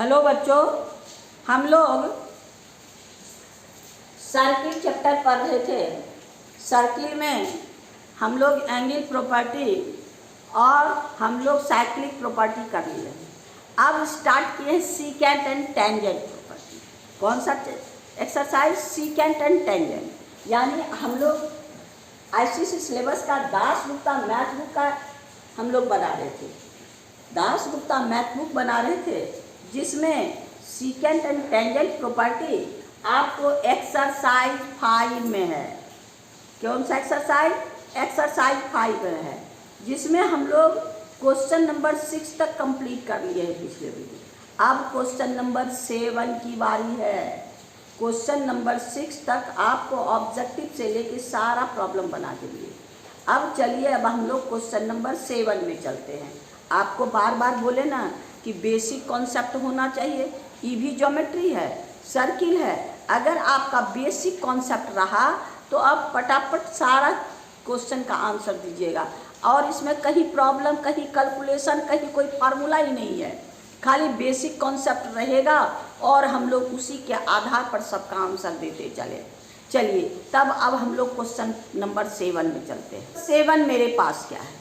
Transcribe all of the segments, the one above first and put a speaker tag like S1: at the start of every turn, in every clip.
S1: Hello बच्चों, हम लोग सर्किल चैप्टर पढ़ रहे थे। सर्किल में हम लोग एंगल प्रॉपर्टी और हम लोग साइक्लिक प्रॉपर्टी कर लिए। अब स्टार्ट किए सीकेंट एंड टेंजेंट प्रॉपर्टी। कौन सा एक्सरसाइज? Secant and tangent. यानी हम लोग आईसीएसई सिलेबस का दास गुप्ता मैथ बुक का हम लोग बना रहे थे। दास गुप्ता मैथ बुक बना रहे थे जिसमें सीकेंट एंड टेंजेंट प्रॉपर्टी आपको एक्सरसाइज 5 में है। कौन सा एक्सरसाइज? एक्सरसाइज 5 में है, जिसमें हम लोग क्वेश्चन नंबर 6 तक कंप्लीट कर लिए हैं पिछले वीडियो। अब क्वेश्चन नंबर 7 की बारी है। क्वेश्चन नंबर 6 तक आपको ऑब्जेक्टिव से लेके सारा प्रॉब्लम बना के लिए। अब चलिए, अब हम लोग क्वेश्चन नंबर 7 में चलते हैं। आपको बार बार बोले ना कि बेसिक कॉन्सेप्ट होना चाहिए। ई भी ज्योमेट्री है, सर्किल है। अगर आपका बेसिक कॉन्सेप्ट रहा तो आप फटाफट सारा क्वेश्चन का आंसर दीजिएगा। और इसमें कहीं प्रॉब्लम, कहीं कैलकुलेशन, कहीं कोई फार्मूला ही नहीं है। खाली बेसिक कॉन्सेप्ट रहेगा और हम लोग उसी के आधार पर सबका आंसर देते चले। चलिए, तब अब हम लोग क्वेश्चन नंबर 7 में चलते हैं। 7 मेरे पास क्या है?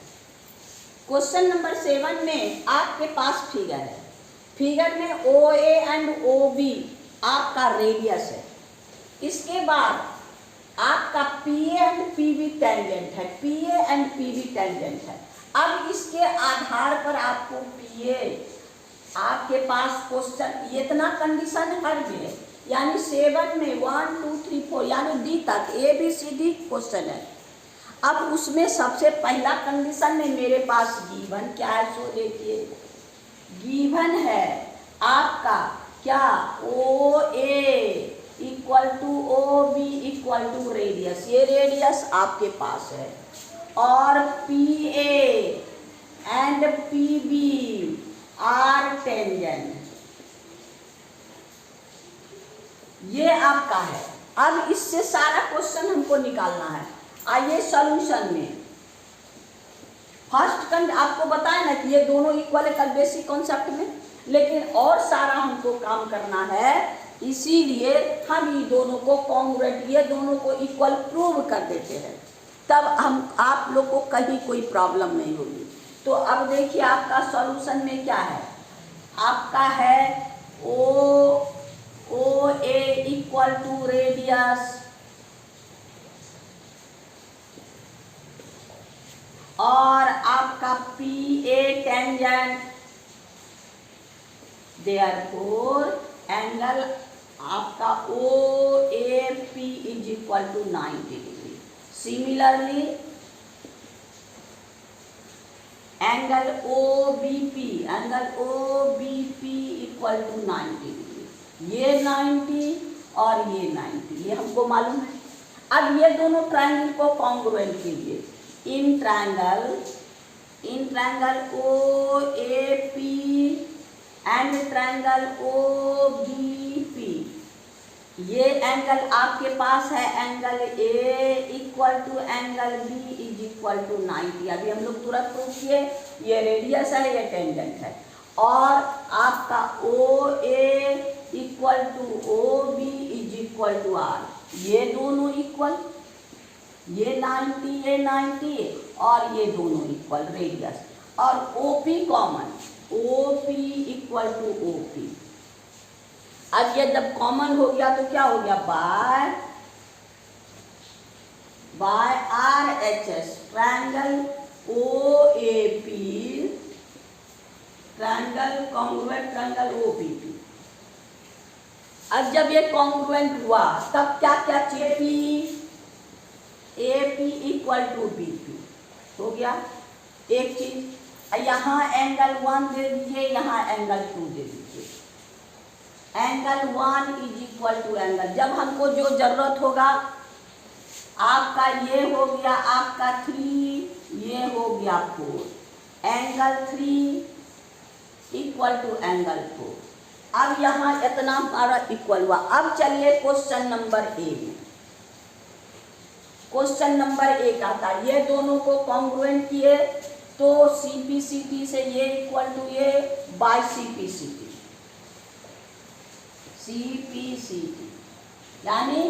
S1: क्वेश्चन नंबर 7 में आपके पास फिगर है। फिगर में O A and O B आपका रेडियस है। इसके बाद आपका P A and P B tangent है। P A and P B tangent है। अब इसके आधार पर आपको पी ए, आपके पास क्वेश्चन इतना कंडीशन हर में, यानी 7 में 1 2 3 4 यानी डी तक A B C D question है। अब उसमें सबसे पहला कंडीशन में मेरे पास गिवन क्या है, सो देखिए। गिवन है आपका क्या? O A equal to O B equal to radius. ये रेडियस आपके पास है। और P A and P B are tangent, ये आपका है। अब इससे सारा क्वेश्चन हमको निकालना है। आइए सॉल्यूशन में। फर्स्ट कंड आपको बताया ना कि ये दोनों इक्वल है कल बेसिक कॉन्सेप्ट में, लेकिन और सारा हमको काम करना है। इसीलिए हम ये दोनों को कॉन्ग्रुएंट, ये दोनों को इक्वल प्रूव कर देते हैं। तब हम आप लोग को कहीं कोई प्रॉब्लम नहीं होगी। तो अब देखिए आपका सॉल्यूशन में क्या है। आपका है O A equal to radius और आपका P A tangent. Therefore angle आपका O A P is equal to 90 degree. Similarly angle O B P equal to 90 degree. ये 90 और ये 90, ये हमको मालूम है। अब ये दोनों ट्रायंगल को कॉन्ग्रुएंट कीजिए। In triangle O A P and triangle O B P, ये एंगल आपके पास है angle A equal to angle B is equal to 90। अभी हम लोग तुरंत प्रूव किए, ये रेडियस है, ये टेंजेंट है। और आपका O A equal to O B is equal to R, ये दोनों इक्वल, ये 90 ये 90 और ये दोनों इक्वल रेडियस। और OP common, OP equal to OP। अब ये जब कॉमन हो गया तो क्या हो गया? By RHS triangle OAP, triangle congruent triangle OPP। अब जब ये कॉन्ग्रुएंट हुआ तब क्या क्या चाहिए? AP इक्वल टू BP हो गया एक चीज। यहाँ एंगल 1 दे दीजिए, यहाँ एंगल 2 दे दीजिए। Angle 1 is equal to angle, जब हमको जो जरूरत होगा, आपका ये हो गया आपका 3, ये हो गया 4। Angle 3 equal to angle 4। अब यहाँ इतना हमारा इक्वल हुआ। अब चलिए क्वेश्चन नंबर ए में। क्वेश्चन नंबर 1 आता है, ये दोनों को कॉन्ग्रुएंट किए तो CP CT से ये इक्वल टू ये बाय CP CT। CPCT, यानी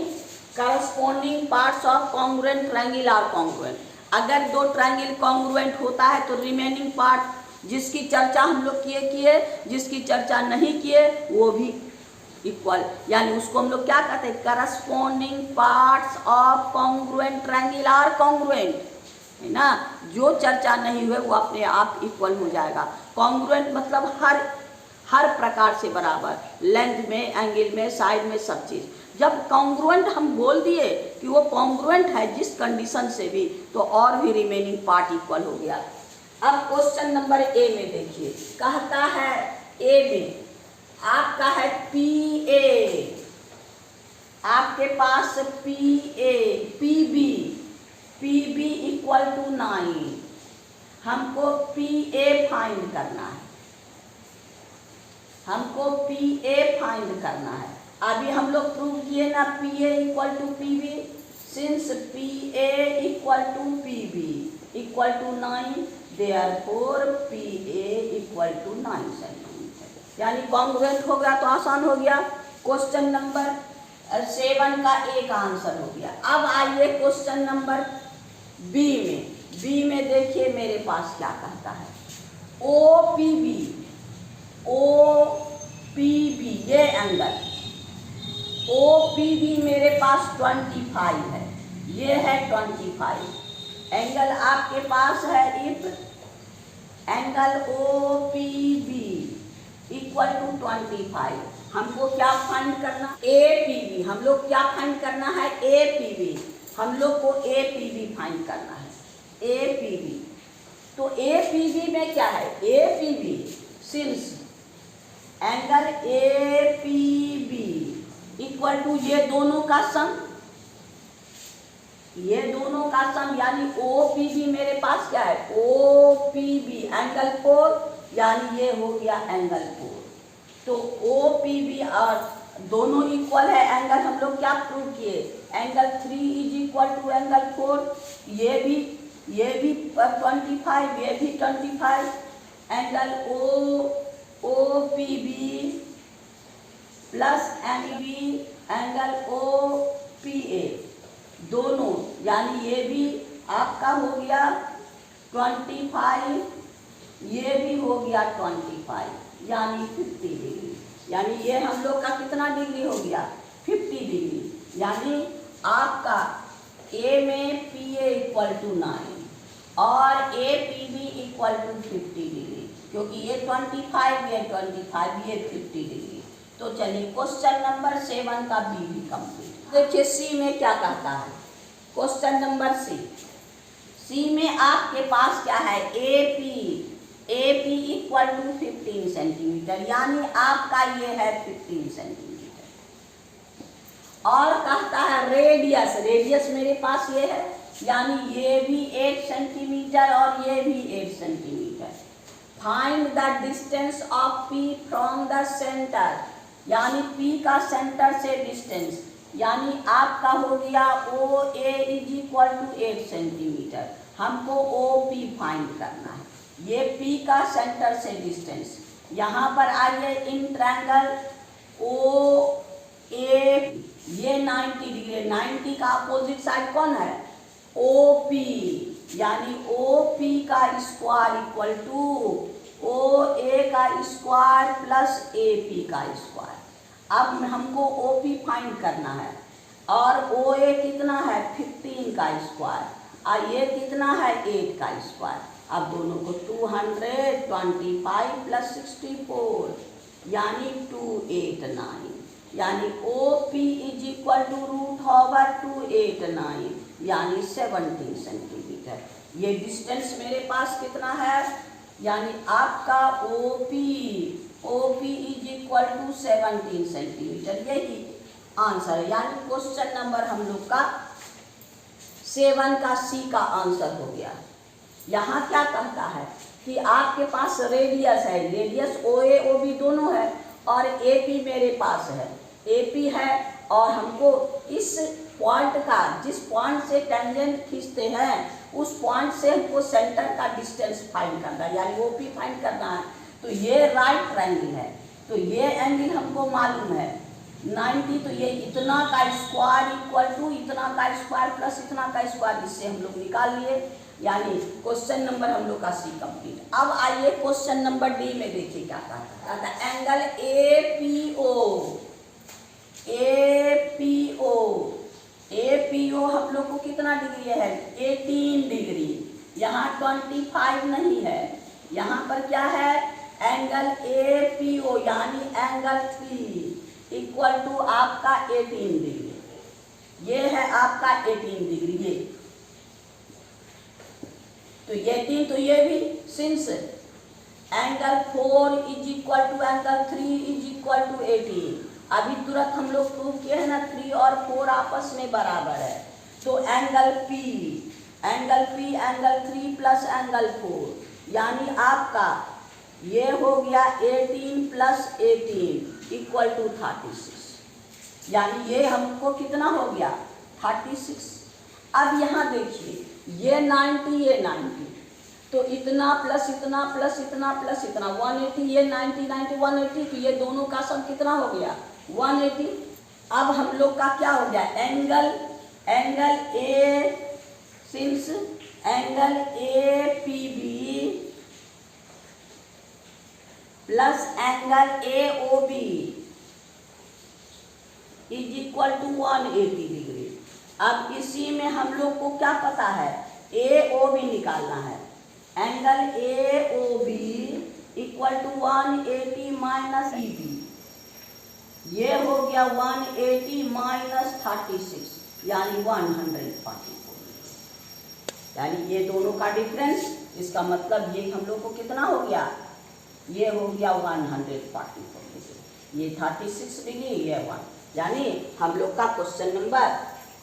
S1: corresponding parts of congruent triangle are congruent. अगर दो ट्रायंगल कॉन्ग्रुएंट होता है तो रिमेनिंग पार्ट जिसकी चर्चा हम लोग किए, जिसकी चर्चा नहीं किए वो भी इक्वल, यानी उसको हम लोग क्या कहते हैं, corresponding parts of congruent triangle are congruent, है ना। जो चर्चा नहीं हुए वो अपने आप इक्वल हो जाएगा। कॉन्ग्रुएंट मतलब हर प्रकार से बराबर, लेंथ में, एंगल में, साइड में, सब चीज़। जब कॉन्ग्रुएंट हम बोल दिए कि वो कॉन्ग्रुएंट है जिस कंडीशन से भी, तो और भी रिमेनिंग पार्ट इक्वल हो गया। अब क्वेश्चन नंबर ए में देखिए, कहता है ए में आपका है PA, आपके पास PB इक्वल टू 9, हमको PA फाइंड करना है, हमको PA फाइंड करना है। अभी हम लोग प्रूव किए ना PA equal to PB, since PA equal to PB equal to 9, therefore PA equal to 9 centimetre, यानी कॉन्ग्रुएंट हो गया तो आसान हो गया। क्वेश्चन नंबर 7 का एक आंसर हो गया। अब आइए क्वेश्चन नंबर बी में देखिए मेरे पास क्या कहता है, OPB ये एंगल OPB मेरे पास 25 है, ये है 25 एंगल आपके पास है। If angle OPB equal to 25, हमको क्या फाइंड करना, APB, हम लोग क्या फाइंड करना है, APB, हम लोग को APB फाइंड करना है, APB। तो APB में क्या है, APB since angle APB equal to ये दोनों का सम, ये दोनों का सम, यानी OPB मेरे पास क्या है, OPB एंगल 4, यानी ये हो गया एंगल 4। तो OPB और दोनों इक्वल है एंगल, हम लोग क्या प्रूव किए, angle 3 is equal to angle 4, ये भी 25, ये भी 25, angle OPB plus MB angle OPA दोनों, यानी ये भी आपका हो गया 25, ये भी हो गया 25, यानी 50 डिग्री, यानी ये हम लोग का कितना डिग्री हो गया, 50 डिग्री, यानी आपका A में PA इक्वल टू 9 और APB इक्वल टू 50 डिग्री, क्योंकि ये 25, ये 25, ये 50 डिग्री। तो चलिए क्वेश्चन नंबर 7 का B भी कंप्लीट। देखिए C में क्या कहता है, क्वेश्चन नंबर C में आपके पास क्या है, AP इक्वल टू 15 सेंटीमीटर, यानी आपका ये है 15 सेंटीमीटर। और कहता है रेडियस मेरे पास ये है, यानी ये भी 8 सेंटीमीटर और ये भी 8 centimetre. Find the distance of P from the centre, यानी P का सेंटर से डिस्टेंस, यानी आपका हो गया OA is equal to 8 centimetre, हमको OP फाइंड करना है, ये P का सेंटर से डिस्टेंस। यहाँ पर आइए इन ट्रायंगल OA, ये 90 डिग्री, 90 का अपोजिट साइड कौन है, OP, यानी OP का स्क्वायर इक्वल टू OA का स्क्वायर प्लस AP का स्क्वायर। अब हमको OP फाइंड करना है और OA कितना है 15 का स्क्वायर और ये कितना है 8 का स्क्वायर। अब दोनों को 225 प्लस 64 यानी 289, यानी OP is equal to root over 289 यानी 17 सेंटीमीटर। ये डिस्टेंस मेरे पास कितना है, यानी आपका OP is equal to 17 centimetre, यही आंसर है। यानी क्वेश्चन नंबर हम लोग का 7 का C का आंसर हो गया। यहाँ क्या कहता है कि आपके पास रेडियस है, रेडियस OA OB दोनों है और AP मेरे पास है, AP है और हमको इस पॉइंट का, जिस पॉइंट से टेंजेंट खींचते हैं उस पॉइंट से हमको सेंटर का डिस्टेंस फाइंड करना है, यानी OP फाइंड करना है। तो ये राइट ट्रायंगल है, तो ये एंगल हमको मालूम है, 90, तो ये इतना का स्क्वायर इक्वल टू इतना का स्क्वायर प्लस इतना का स्क्वायर, इससे हम लोग निकाल लिए। यानी क्वेश्चन नंबर हम लोग का सी कंप्लीट। अब आइए क्वेश्चन नंबर डी में देखिए क्या कहता है। एंगल एपीओ हम लोग को कितना डिग्री है? 18 डिग्री। यहाँ 25 नहीं है, यहाँ पर क्या है? एंगल एपीओ यानी एंगल 3 इक्वल टू आपका 18 डिग्री। ये है आपका 18 डिग्री। ये तो 18, तो ये भी since angle 4 is equal to angle 3 is equal to 18। अभी तुरंत हम लोग प्रूव किए हैं ना, 3 और 4 आपस में बराबर है। तो angle P angle 3 plus angle 4 यानी आपका ये हो गया 18 प्लस 18 इक्वल टू 36। यानी ये हमको कितना हो गया? 36। अब यहाँ देखिए ये 90 ये 90, तो इतना प्लस इतना प्लस इतना प्लस इतना 180, ये 90 90 180, तो ये दोनों का सम कितना हो गया? 180। अब हम लोग का क्या हो गया? Angle A since angle A P B plus angle A O B is equal to 180 degree. अब इसी में हम लोग को क्या पता है? ए ओ बी निकालना है। Angle A O B equal to 180 minus E B, ये हो गया 180 माइनस 36 यानी 144। यानी ये दोनों का डिफरेंस, इसका मतलब ये हम लोग को कितना हो गया? ये हो गया 144 डिग्री। ये 36 डिग्री, ये 1। यानी हम लोग का क्वेश्चन नंबर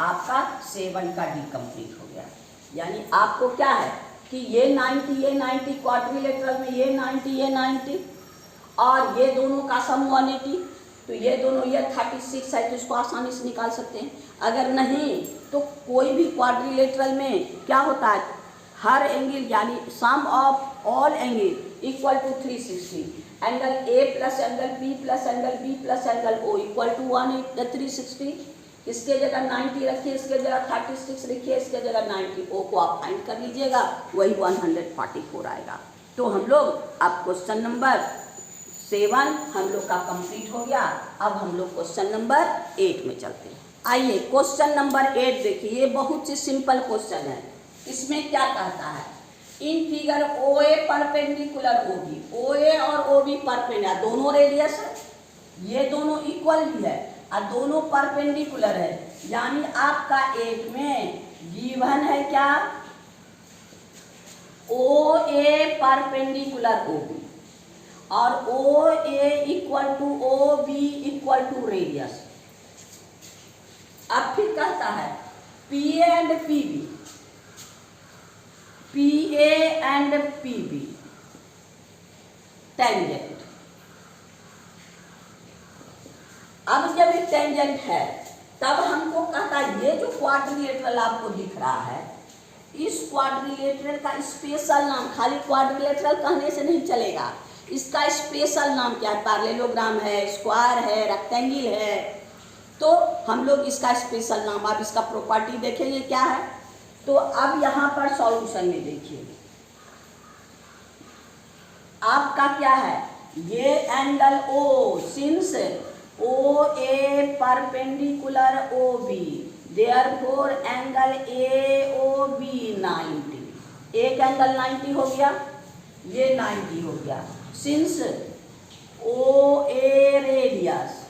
S1: आपका 7 का डी कंप्लीट हो गया। यानी आपको क्या है कि ये 90 क्वाड्रिलेटरल में ये 90 और ये दोनों का सम 180, तो ये दोनों ये 36 है, तो इसको आसानी से निकाल सकते हैं। अगर नहीं तो कोई भी क्वाड्रिलेटरल में क्या होता है? हर एंगल यानी sum of all angle equal to 360। Angle A plus angle B plus angle B plus angle O equal to 360। इसके जगह 90 रखिए, इसके जगह 36 रखिए, इसके जगह 90, ओ को आप फाइंड कर लीजिएगा, वही 144 आएगा। तो हम लोग अब क्वेश्चन नंबर 7 हम लोग का कंप्लीट हो गया। अब हम लोग क्वेश्चन नंबर 8 में चलते हैं। आइए क्वेश्चन नंबर 8 देखिए, ये बहुत ही सिंपल क्वेश्चन है। इसमें क्या कहता है? In figure O A perpendicular O B, O A और ओ बी परपेंडिकुलर, दोनों रेडियस है, ये दोनों इक्वल भी है और दोनों परपेंडिकुलर है। यानी आपका 8 में गिवन है क्या? O A perpendicular O B और O A equal to O B equal to radius. अब फिर कहता है P A and P B, P A and P B tangent. अब जब ये टेंजेंट है तब हमको कहता है ये जो क्वाड्रिलेटरल आपको दिख रहा है, इस क्वाड्रिलेटरल का स्पेशल नाम, खाली क्वाड्रिलेटरल कहने से नहीं चलेगा, इसका स्पेशल नाम क्या है? पैरेललोग्राम है, स्क्वायर है, रेक्टेंगल है। तो हम लोग इसका स्पेशल नाम, अब इसका प्रॉपर्टी देखेंगे क्या है। तो अब यहाँ पर सॉल्यूशन में देखिए आपका क्या है? ये angle O since O A perpendicular O B, therefore angle A O B 90। एक एंगल 90 हो गया, ये 90 हो गया। सिंस ओ ए रेडियस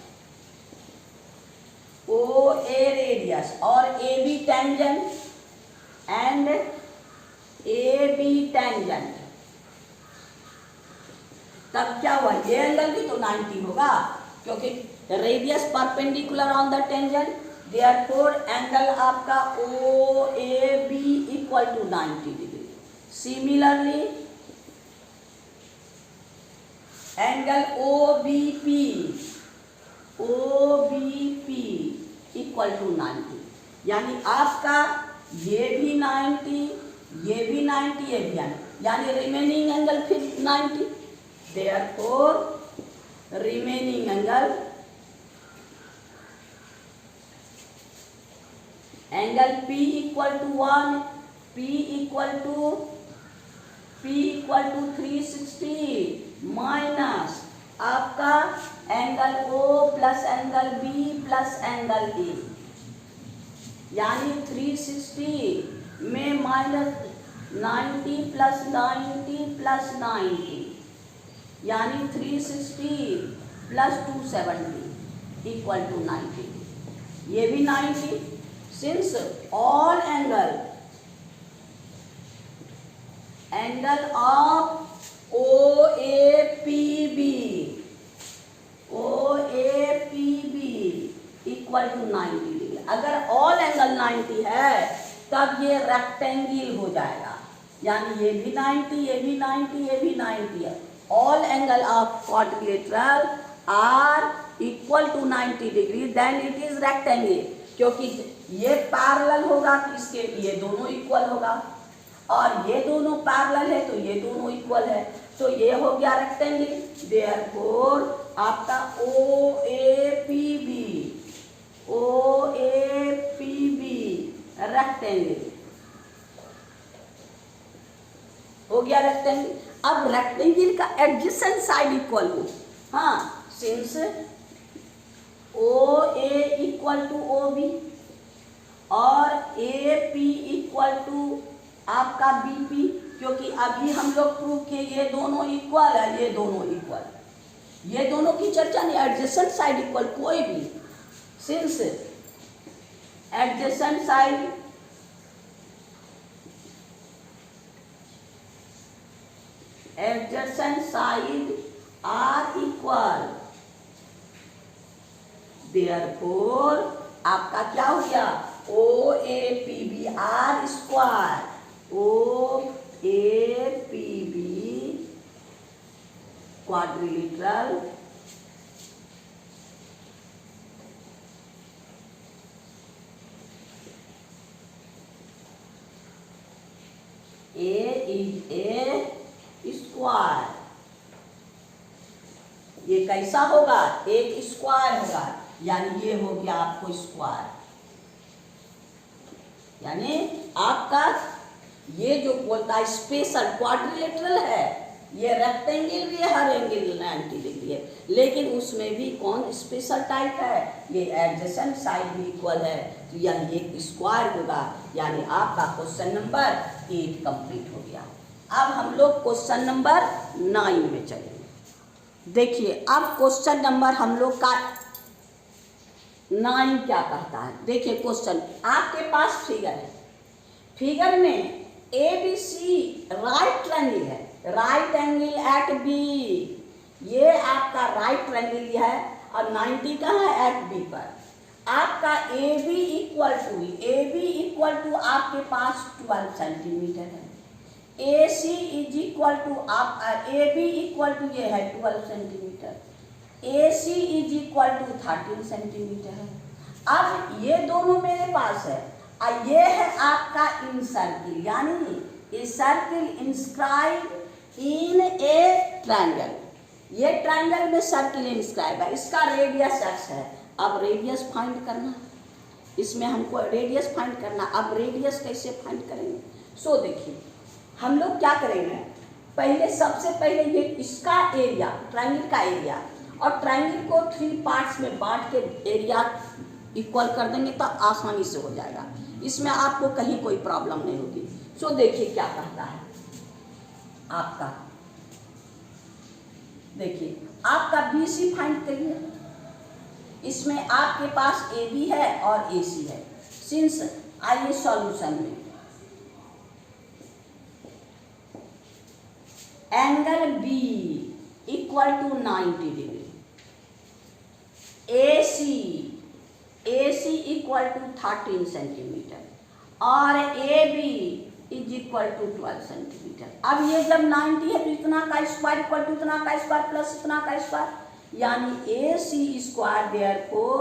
S1: और A B tangent and A B tangent, तब क्या हुआ? ये एंगल भी तो 90 होगा क्योंकि radius perpendicular on the tangent, therefore angle आपका O A B equal to 90 degree. Similarly angle O B P equal to 90। यानी आपका ये भी 90, ये भी 90, ये भी 90, यानी रिमेनिंग एंगल फिर 90। Therefore remaining angle angle P equal to 1, P equal to 360 minus आपका angle O plus angle B plus angle A, यानी 360 में माइनस 90 प्लस 90 प्लस 90, यानी 360 प्लस 270 इक्वल टू 90। ये भी 90। Since all angle of OAPB equal to 90 degree. अगर all angle 90 है तब ये रेक्टेंगल हो जाएगा, यानी ये भी 90, ये भी 90, ये भी 90 है। All angle of quadrilateral are equal to 90 degree, then it is rectangle, क्योंकि ये पैरेलल होगा किसके, ये दोनों इक्वल होगा, और ये दोनों पैरेलल है तो ये दोनों इक्वल है, तो ये हो गया रेक्टेंगल। देयरफॉर आपका OAPB रेक्टेंगल हो गया, रेक्टेंगल। अब रेक्टेंगल का एडजेसेंट साइड इक्वल हो, हाँ, since OA equal to OB और AP इक्वल टू आपका BP, क्योंकि अभी हम लोग प्रूव किए ये दोनों इक्वल है, ये दोनों इक्वल, ये दोनों की चर्चा नहीं, एडजेसेंट साइड इक्वल कोई भी, since adjacent side are equal, therefore आपका क्या हो गया, OAPB are square, OAPB quadrilateral A is a square. ये कैसा होगा, एक स्क्वायर होगा, यानी ये हो गया आपको स्क्वायर, यानी आपका ये जो बोलता है स्पेशल क्वाड्रिलेटरल है, ये रेक्टेंगल भी है, हर एंगल 90 डिग्री है, लेकिन उसमें भी कौन स्पेशल टाइप है, ये एडजेसेंट साइड भी इक्वल है, तो यानी एक स्क्वायर होगा, यानी आपका क्वेश्चन नंबर 8 कंप्लीट हो गया। अब हम लोग क्वेश्चन नंबर 9 में चलेंगे। देखिए अब क्वेश्चन नंबर हम लोग का 9 क्या कहता है। देखिए क्वेश्चन आपके पास फिगर है, फिगर में ABC राइट ट्रायंगल है, राइट एंगल एट B, ये आपका राइट ट्रायंगल है और 90 कहाँ है, एट B पर। आपका AB इक्वल टू आपके पास 12 सेंटीमीटर है, AC इज इक्वल टू आप AB इक्वल टू ये है 12 centimetre, AC is equal to 13 centimetre है। अब ये दोनों मेरे पास है, ये है आपका इन सर्किल, यानी circle inscribe in A triangle, ये ट्रायंगल में सर्किल इंस्क्राइब है, इसका रेडियस x है। अब रेडियस फाइंड करना, इसमें हमको रेडियस फाइंड करना। अब रेडियस कैसे फाइंड करेंगे, सो देखिए हम लोग क्या करेंगे, पहले सबसे पहले ये इसका एरिया, ट्रायंगल का एरिया, और ट्रायंगल को 3 पार्ट्स में बांट के एरिया इक्वल कर देंगे तो आसानी से हो जाएगा, इसमें आपको कहीं कोई प्रॉब्लम नहीं होगी। सो देखिए क्या कहता है आपका, देखिए आपका BC फाइंड करिए, इसमें आपके पास AB है और AC है। सिंस आइए सॉल्यूशन में, angle B equal to 90 degree, AC equal to 13 centimetre और AB is equal to 12 centimetre. अब ये जब 90 है तो इतना का स्क्वायर इक्वल टू इतना का स्क्वायर प्लस इतना का स्क्वायर, यानी AC square, therefore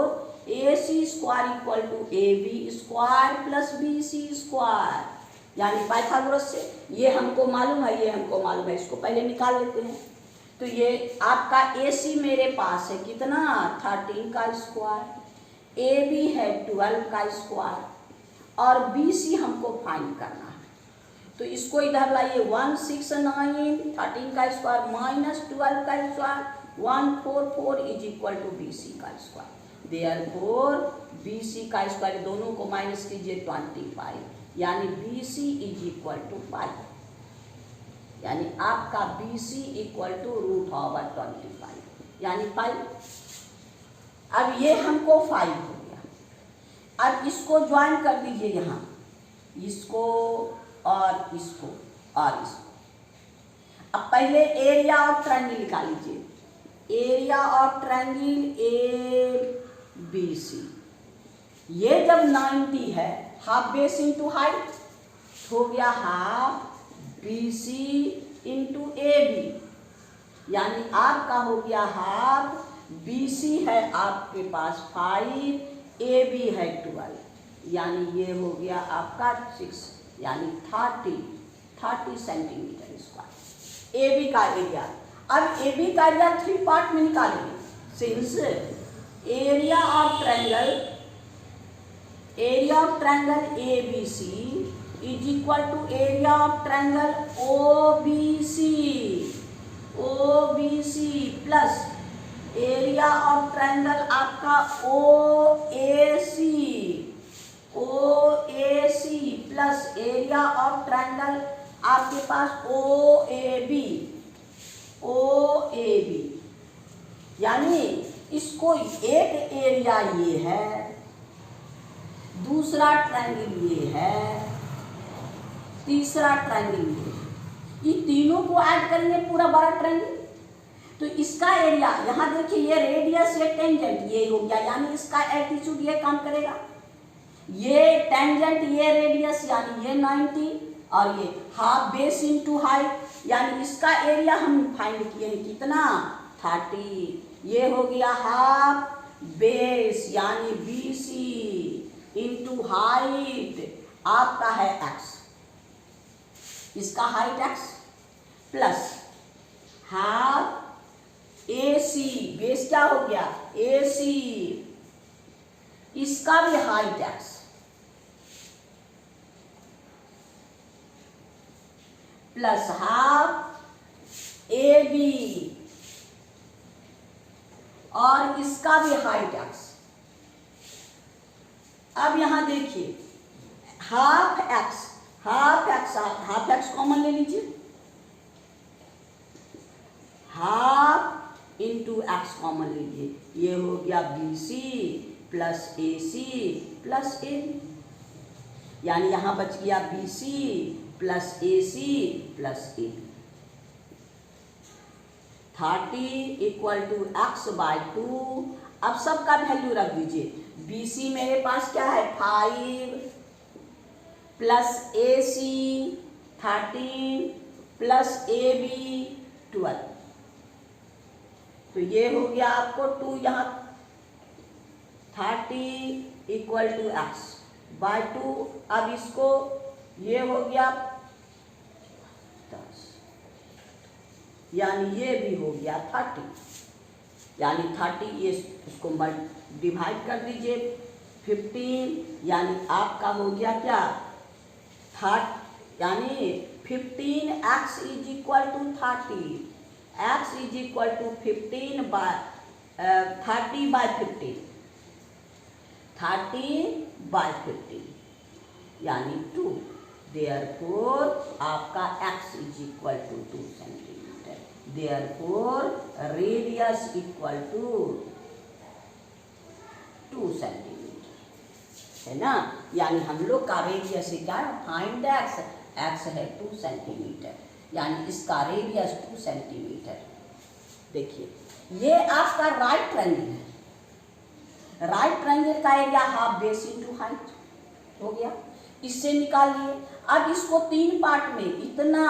S1: AC square equal to AB square plus BC square, यानी पाइथागोरस से ये हमको मालूम है, ये हमको मालूम है, इसको पहले निकाल लेते हैं। तो ये आपका AC मेरे पास है कितना, 13 का स्क्वायर, AB है 12 का स्क्वायर, और BC हमको फाइंड करना है। तो इसको इधर लाइए, 1 6 9 13 का स्क्वायर माइनस 12 का square 144 is equal to BC का स्क्वायर। देयरफॉर BC का स्क्वायर दोनों को माइनस कीजिए 25, यानी BC इज इक्वल टू 5, यानी आपका BC इक्वल टू √25 यानी 5। अब ये हमको 5 हो गया। अब इसको ज्वाइन कर दीजिए यहाँ, इसको और इसको और इसको। अब पहले एरिया ऑफ ट्रायंगल निकाल लीजिए। एरिया ऑफ ट्रायंगल ABC, ये जब 90 है, हाफ बेस इंटू हाइट हो गया हाफ BC इंटू AB, यानी आपका हो गया हाफ BC है आपके पास 5, AB है 12, यानी ये हो गया आपका 6, यानी 30 सेंटीमीटर स्क्वायर AB का एरिया। अब AB का एरिया 3 पार्ट में निकालेंगे। Since area of triangle ABC is equal to area of triangle OBC plus area of triangle आपका OAC plus area of triangle आपके पास OAB, यानी इसको एक एरिया ये है, दूसरा ट्रायंगल ये है, तीसरा ट्रायंगल ये है। ये तीनों को ऐड करेंगे पूरा बड़ा ट्रायंगल। तो इसका एरिया यहाँ देखिए, ये रेडियस ये टेंजेंट ये हो गया, यानी इसका एल्टीट्यूड ये काम करेगा, ये टेंजेंट ये रेडियस यानी ये 90 और ये हाफ बेस इंटू हाइट, यानी इसका एरिया हम फाइंड किए हैं कितना 30। ये हो गया हाफ बेस यानी BC इंटू हाइट आपका है x, इसका height x plus half AC, base क्या हो गया AC, इसका भी height x plus half AB और इसका भी हाइट x। अब यहां देखिए हाफ x कॉमन ले लीजिए, हाफ इंटू x कॉमन लीजिए, ये हो गया BC plus AC plus AB, यानी यहां बच गया BC plus AC plus AB। 30 equal to x/2। अब सबका वैल्यू रख दीजिए। BC मेरे पास क्या है 5 प्लस AC 13 प्लस AB 12, तो ये हो गया आपको 2, यहाँ 30 इक्वल टू x/2। अब इसको ये हो गया 10, यानी ये भी हो गया 30, यानी 30 ये इसको डिवाइड कर दीजिए 15, यानी आपका हो गया क्या 30, यानी 15x is equal to 30, x is equal to 30 by 15, 30/15 यानी 2। देयरफॉर आपका x is equal to 2 centimetre. Therefore radius equal to 2 centimetre, है ना। यानी हम लोग का रेडियस क्या है, फाइंड x है 2 सेंटीमीटर, यानी इसका रेडियस 2 सेंटीमीटर। देखिए ये आपका राइट ट्रायंगल है, राइट ट्रायंगल का area half base into height हो गया, इससे निकालिए। अब इसको 3 पार्ट में, इतना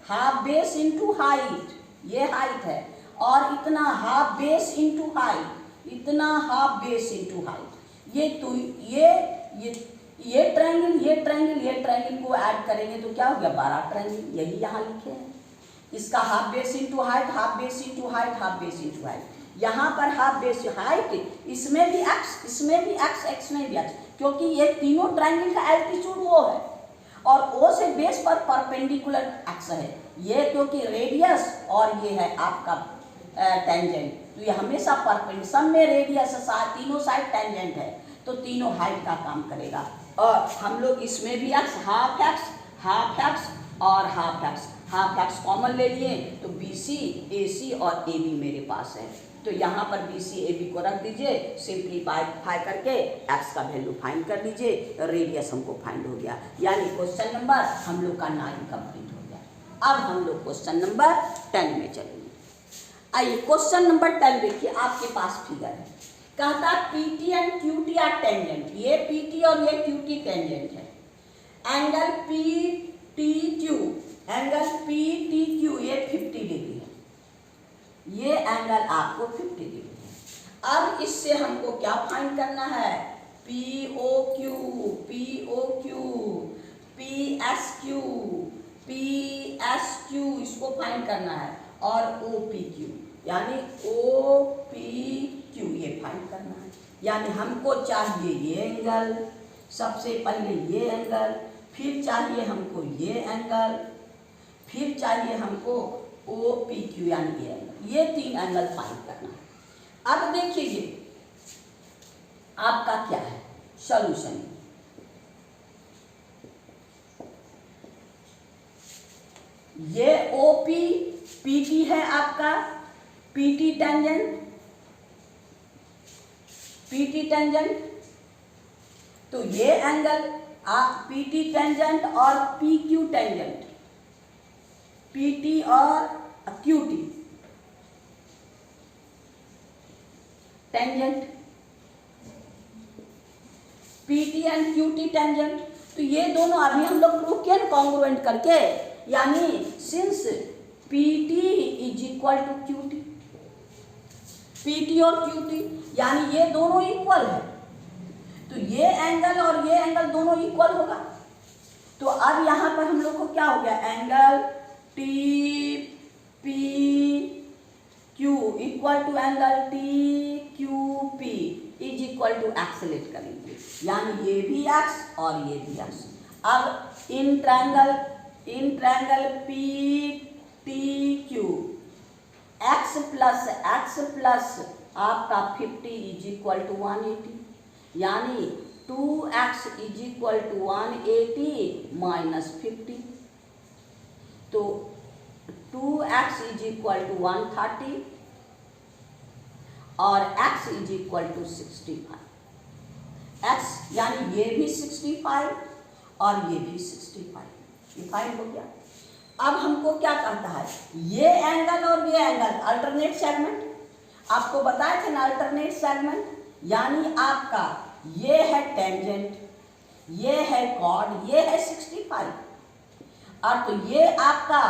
S1: हाफ बेस इंटू हाइट, ये हाइट है, और इतना हाफ बेस इंटू हाइट, इतना हाफ बेस इंटू हाइट, ये तो ये ट्रायंगल को ऐड करेंगे तो क्या हो गया 12 ट्रायंगल, यही यहाँ लिखे हैं। इसका half base into height, half base into height, half base into height, यहाँ पर हाफ बेस हाइट, इसमें भी एक्स, इसमें भी एक्स, एक्स में भी एक्स, क्योंकि ये तीनों ट्रायंगल का एल्टीट्यूड वो है और ओ से बेस पर परपेंडिकुलर एक्स है ये, क्योंकि रेडियस और ये है आपका टेंजेंट, तो ये हमेशा परपेंडिकुलर, सब में रेडियस तीनों साइड टेंजेंट है तो तीनों हाइट का काम करेगा। और हम लोग इसमें भी एक्स, हाफ एक्स और हाफ एक्स कॉमन ले लिए तो BC, AC और AB मेरे पास है, तो यहाँ पर BC AB को रख दीजिए, सिंप्लीफाई करके x का वैल्यू फाइंड कर लीजिए, रेडियस हमको फाइंड हो गया, यानी क्वेश्चन नंबर हम लोग का 9 कंप्लीट हो गया। अब हम लोग क्वेश्चन नंबर 10 में चलेंगे। आइए क्वेश्चन नंबर 10 देखिए, आपके पास फिगर है, कहता PT and QT are tangent, ये PT और ये QT टेंजेंट है, एंगल PTQ ये 50 डिग्री है, ये एंगल आपको 50 डिग्री है। अब इससे हमको क्या फाइंड करना है, POQ, PSQ इसको फाइंड करना है, और OPQ यानी OPQ ये फाइंड करना है, यानी हमको चाहिए ये एंगल, सबसे पहले ये एंगल, फिर चाहिए हमको ये एंगल, फिर चाहिए हमको OPQ यानी ये एंगल, ये 3 एंगल फाइंड करना है। अब देखिए ये आपका क्या है सॉल्यूशन, ये OPPT है आपका PT टेंजेंट, तो ये एंगल PT टेंजेंट और PQ टेंजेंट, PT और QT tangent, PT and QT tangent, तो ये दोनों अभी हम लोग प्रूव किया ना कॉन्ग्रुएंट करके, यानी since PT is equal to QT, PT और QT यानी ये दोनों इक्वल है, तो ये एंगल और ये एंगल दोनों इक्वल होगा। तो अब यहाँ पर हम लोग को क्या हो गया, angle TPQ equal to angle TQP is equal to x let करेंगे, यानी ये भी एक्स और ये भी एक्स। अब in triangle PTQ x plus आपका 50 इज इक्वल टू 180, यानी 2x is equal to 180 minus 50, तो 2x इज इक्वल टू 130 और x is equal to 65, x यानी ये भी 65 और ये भी 65, ये फाइंड हो गया। अब हमको क्या कहता है, ये एंगल और ये एंगल अल्टरनेट सेगमेंट, आपको बताए थे ना अल्टरनेट सेगमेंट, यानी आपका ये है टेंजेंट, ये है कॉर्ड, ये है 65, और तो ये आपका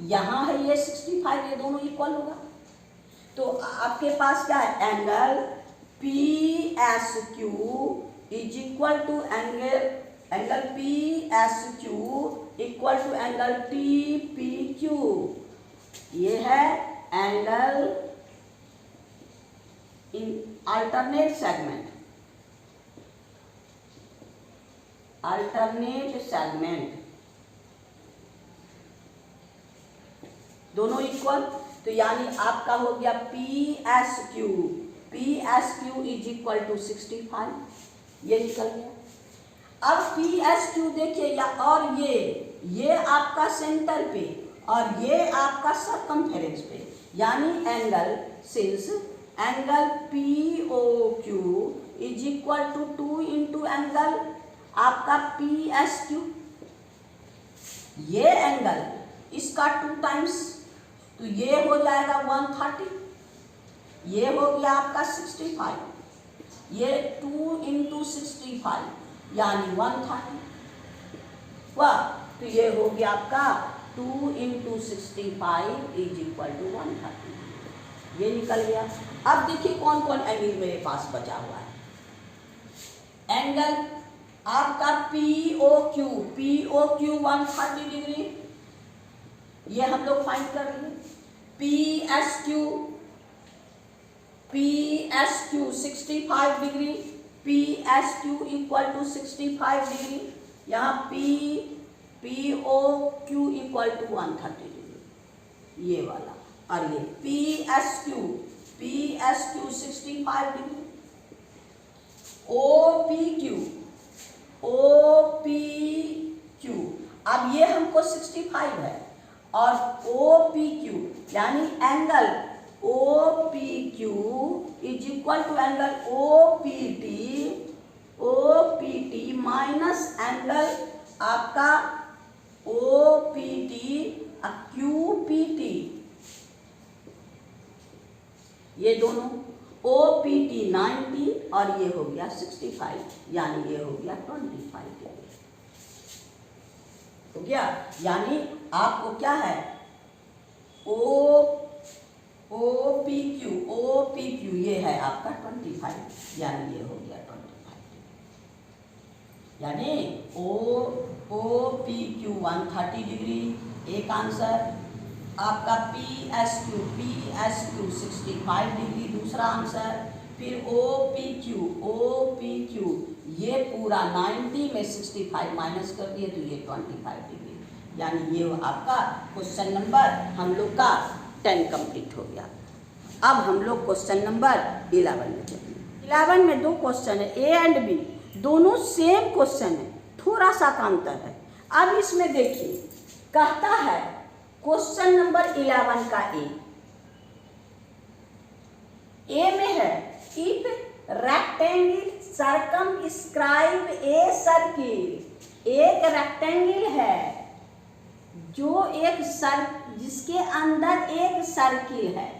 S1: यहाँ है ये 65, ये दोनों इक्वल होगा, तो आपके पास क्या है, angle PSQ is equal to angle PSQ equal to angle TPQ, ये है एंगल इन अल्टरनेट सेगमेंट दोनों इक्वल, तो यानी आपका हो गया PSQ इज इक्वल टू 65, ये निकल गया। अब PSQ देखिए, या और ये आपका सेंटर पे और ये आपका सरकमफेरेंस पे, यानी angle since angle POQ is equal to 2 into angle आपका PSQ, ये एंगल इसका 2 टाइम्स, तो ये हो जाएगा 130, ये हो गया आपका 65, ये 2 इंटू 65 यानी 130 हुआ, तो ये हो गया आपका 2 इंटू 65 इज इक्वल टू 130, ये निकल गया। अब देखिए कौन कौन एंगल मेरे पास बचा हुआ है, एंगल आपका POQ 130 डिग्री, ये हम लोग फाइंड कर लिए, PSQ P S Q 65 degree, P S Q equal to 65 degree, यहाँ P O Q equal to 130 degree, ये वाला। और ये P S Q 65 degree, O P Q, अब ये हमको 65 है, और ओ पी क्यू यानी angle O P Q is equal to angle O P T minus angle आपका O P T Q P T, ये दोनों ओ पी टी 90 और ये हो गया 65, यानी ये हो गया 25 डिग्री हो गया। यानी आपको क्या है, ओ पी क्यू ये है आपका 25, यानी ये हो गया 25 डिग्री, यानी ओ पी क्यू 130 डिग्री एक आंसर, आपका पी एस क्यू 65 डिग्री दूसरा आंसर, फिर ओ पी क्यू ये पूरा 90 में 65 माइनस कर दिए तो ये 25 डिग्री, यानी ये आपका क्वेश्चन नंबर हम लोग का 10 कंप्लीट हो गया। अब हम लोग क्वेश्चन नंबर 11 में चलेंगे। 11 में दो क्वेश्चन है, ए एंड बी, दोनों सेम क्वेश्चन है, थोड़ा सा का अंतर है। अब इसमें देखिए कहता है क्वेश्चन नंबर 11 का ए में है, if rectangle circumscribe a circle, एक रेक्टेंगल है जो जिसके अंदर एक सर्किल है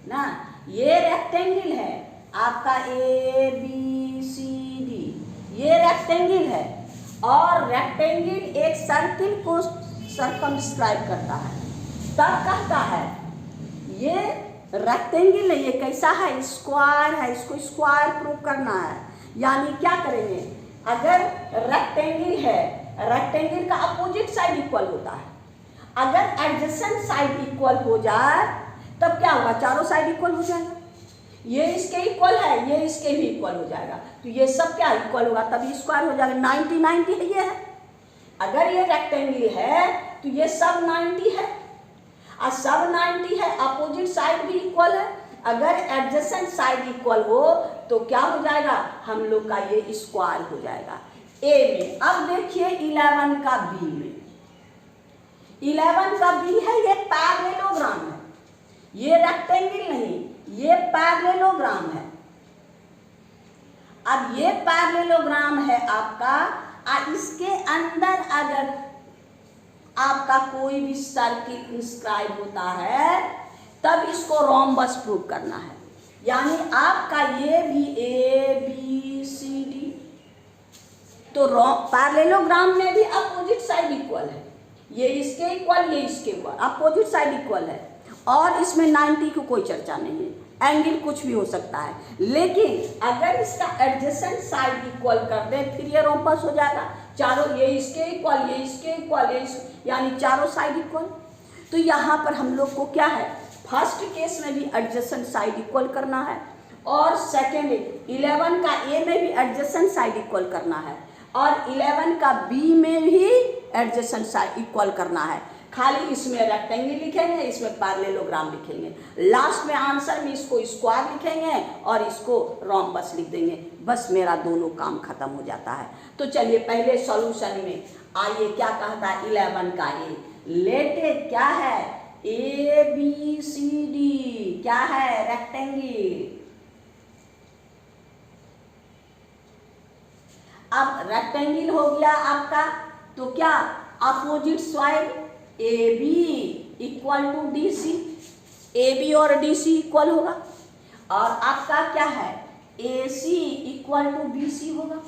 S1: ना, ये रेक्टेंगल है आपका ए बी सी डी, ये रेक्टेंगल है और रेक्टेंगल एक सर्किल को सर्कमस्क्राइब करता है। तब कहता है ये रेक्टेंगल है, ये कैसा है, स्क्वायर है, इसको स्क्वायर प्रूव करना है। यानी क्या करेंगे, अगर रेक्टेंगल है, रेक्टेंगल का अपोजिट साइड इक्वल होता है, अगर एडजेसेंट साइड इक्वल हो जाए तब क्या होगा, चारों साइड इक्वल हो जाएगा, ये इसके इक्वल है, ये इसके भी इक्वल हो जाएगा, तो ये सब क्या इक्वल होगा, तभी स्क्वायर हो जाएगा। 90 90 है ये है, अगर ये रेक्टेंगल है तो ये सब 90 है, और सब 90 है, अपोजिट साइड भी इक्वल है, अगर एडजेसेंट साइड इक्वल हो तो क्या हो जाएगा, हम लोग का ये स्क्वायर हो जाएगा ए में। अब देखिए 11 का बी में, 11 का बी है, ये पैरेललोग्राम है, ये रेक्टेंगल नहीं, ये पैरेललोग्राम है। अब ये पैरेललोग्राम है आपका, और इसके अंदर अगर आपका कोई भी सर्किल इंस्क्राइब होता है तब इसको रोम्बस प्रूव करना है। यानी आपका ये भी ए बी सी डी, तो पैरेललोग्राम में भी अपोजिट साइड इक्वल है, ये इसके इक्वल, ये इसके इक्वल, अपोजिट साइड इक्वल है, और इसमें 90 की कोई चर्चा नहीं है, एंगल कुछ भी हो सकता है। लेकिन अगर इसका एडजेसेंट साइड इक्वल कर दे फिर ये रोम्बस हो जाएगा, चारों, ये इसके इक्वल, ये इसके इक्वल, यानी चारों साइड इक्वल। तो यहाँ पर हम लोग को क्या है, फर्स्ट केस में भी एडजेसेंट साइड इक्वल करना है, और सेकेंड 11 का ए में भी एडजेसेंट साइड इक्वल करना है, और 11 का बी में भी एडजेसेंट साइड इक्वल करना है। खाली इसमें रेक्टेंगल लिखेंगे, इसमें पैरेललोग्राम लिखेंगे, लास्ट में आंसर में इसको स्क्वायर लिखेंगे और इसको रोम्बस लिख देंगे, बस मेरा दोनों काम खत्म हो जाता है। तो चलिए पहले सॉल्यूशन में आइए, क्या कहता है 11 का ए, लेट क्या है, ए बी सी डी क्या है, रेक्टेंगल। अब रेक्टेंगल हो गया आपका, तो क्या opposite side A B equal to D C, A B और डी सी इक्वल होगा, और आपका क्या है, A C equal to B C होगा।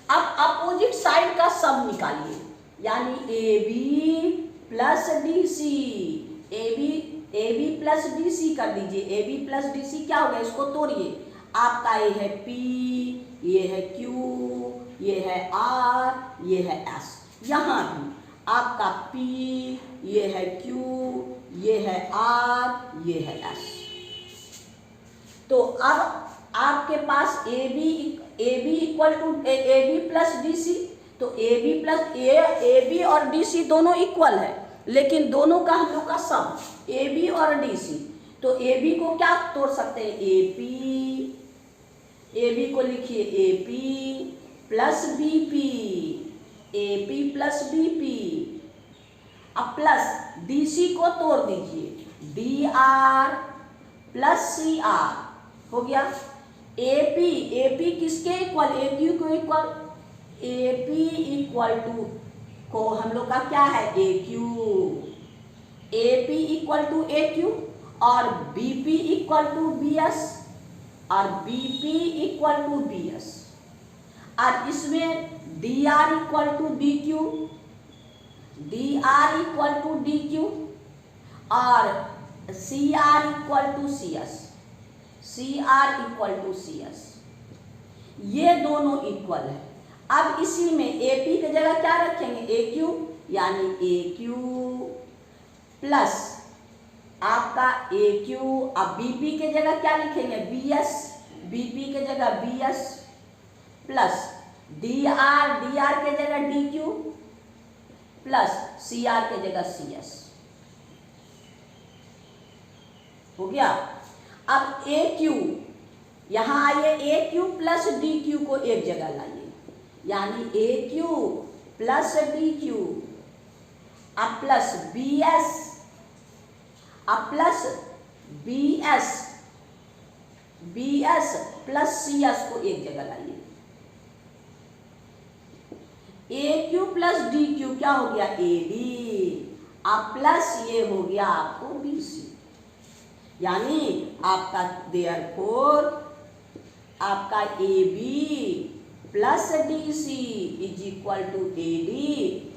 S1: अब अपोजिट साइड का सब निकालिए, यानी A B plus D C, A B plus D C कर दीजिए, A B plus D C क्या हो गया, इसको तोड़िए, आपका ये है पी, ये है क्यू, ये है आर, ये है एस, यहाँ भी आपका P, ये है Q, ये है R, ये है S। तो अब आपके पास AB equal to AB plus DC, तो AB और DC दोनों इक्वल है, लेकिन दोनों का हम लोग का सम AB और DC। तो AB को क्या तोड़ सकते हैं, AB को लिखिए AP plus BP, AP plus BP। अब प्लस DC को तोड़ दीजिए, DR प्लस CR हो गया। AP किसके इक्वल, AQ को इक्वल, AP इक्वल टू को हम लोग का क्या है, AQ, AP equal to AQ और BP इक्वल टू BS और BP इक्वल टू BS। और इसमें DR equal to DQ, DR equal to DQ और CR equal to CS, CR equal to CS। ये दोनों इक्वल है। अब इसी में AP की जगह क्या रखेंगे, AQ, यानी AQ प्लस आपका AQ। अब BP की जगह क्या लिखेंगे, BS, BP की जगह BS प्लस DR के जगह DQ प्लस CR के जगह CS हो गया। अब AQ यहाँ आइए, AQ प्लस DQ को एक जगह लाइए, यानी AQ प्लस DQ अब प्लस BS अब प्लस BS प्लस CS को एक जगह लाइए। AQ प्लस DQ क्या हो गया, AD, अब प्लस ये हो गया आपको BC, यानी आपका देयरफॉर आपका AB plus DC is equal to AD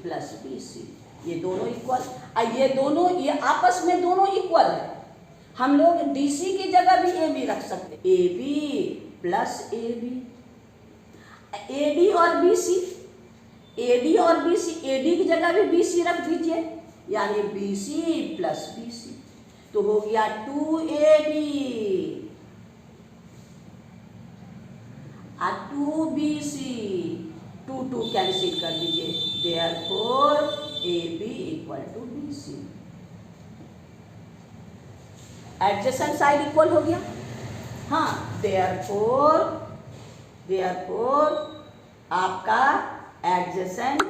S1: plus BC। ये दोनों इक्वल, ये आपस में दोनों इक्वल है। हम लोग DC की जगह भी AB रख सकते, AB प्लस AB, AD और BC, AD की जगह भी BC रख दीजिए, यानी BC प्लस BC। तो हो गया 2AB और 2BC, 2 कैंसिल कर दीजिए, therefore AB equal to BC। Adjacent side equal हो गया, हाँ, देयरफॉर आपका adjacent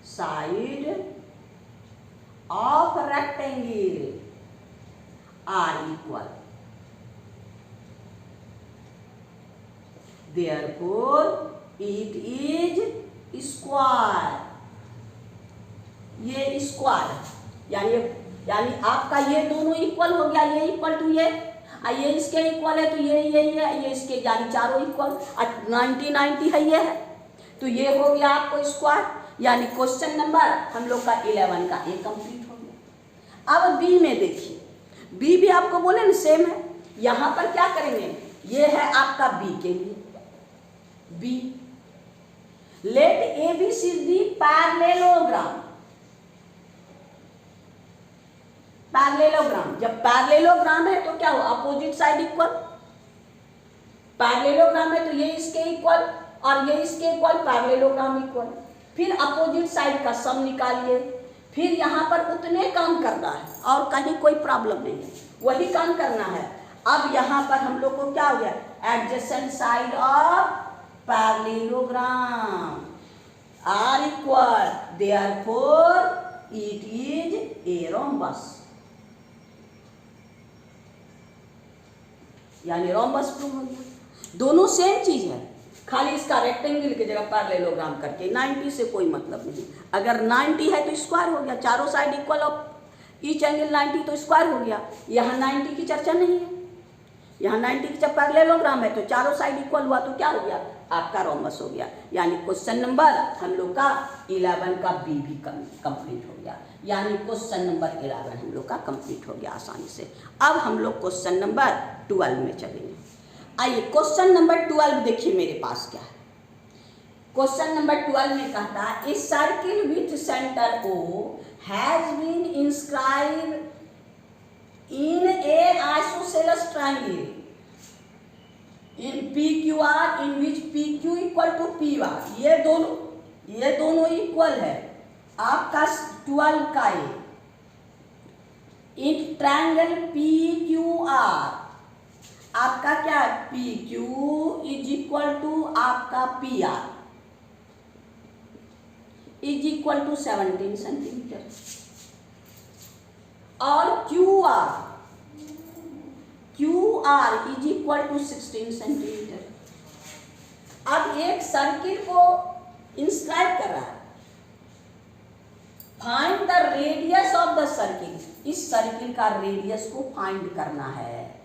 S1: side of rectangle are equal, therefore it is square। ये स्क्वायर यानी आपका ये दोनों इक्वल हो गया, ये इक्वल टू ये इसके इक्वल है, तो ये इसके, यानी चारों इक्वल। 90 है, ये है, तो ये हो गया आपको स्क्वायर, यानी क्वेश्चन नंबर हम लोग का 11 का ये कंप्लीट हो गया। अब बी में देखिए, बी भी आपको बोले ना सेम है। यहाँ पर क्या करेंगे, ये है आपका बी के लिए, बी लेट ABCD पैरेललोग्राम। जब पैरेललोग्राम है तो क्या हो, अपोजिट साइड इक्वल। पैरेललोग्राम है तो ये इसके इक्वल और ये इसके इक्वल, पैरेललोग्राम इक्वल। फिर अपोजिट साइड का सम निकालिए, फिर यहाँ पर उतने काम करना है और कहीं कोई प्रॉब्लम नहीं है, वही काम करना है। अब यहाँ पर हम लोग को क्या हो गया, adjacent side of parallelogram are equal, therefore it is a rhombus, यानी रोम्बस प्रूव हो गया। दोनों सेम चीज है, खाली इसका रेक्टेंगल की जगह पैरेललोग्राम करके। 90 से कोई मतलब नहीं, अगर 90 है तो स्क्वायर हो गया, चारों side equal of each angle 90 तो स्क्वायर हो गया। यहाँ 90 की चर्चा नहीं है, यहाँ 90 की जब पैरेललोग्राम है तो चारों साइड इक्वल हुआ तो क्या हो गया, आपका रोम्बस हो गया। यानी क्वेश्चन नंबर हम लोग का 11 का बी भी कंप्लीट हो गया, यानी क्वेश्चन नंबर 11 हम लोग का कंप्लीट हो गया आसानी से। अब हम लोग क्वेश्चन नंबर 12 में चलेंगे। आइए क्वेश्चन नंबर 12 देखिए मेरे पास क्या है। क्वेश्चन नंबर 12 में कहता है, a circle with centre O has been inscribe in a isosceles triangle in PQR in which PQ equal to PR। ये दोनों इक्वल है। आपका 12 का इन ट्रायंगल PQR आपका क्या है, PQ इज इक्वल टू आपका PR is equal to 17 centimetre और QR is equal to 16 centimetre. अब एक सर्किल को इंस्क्राइब कर रहा है, find the radius of the circle. इस सर्किल का रेडियस को फाइंड करना है,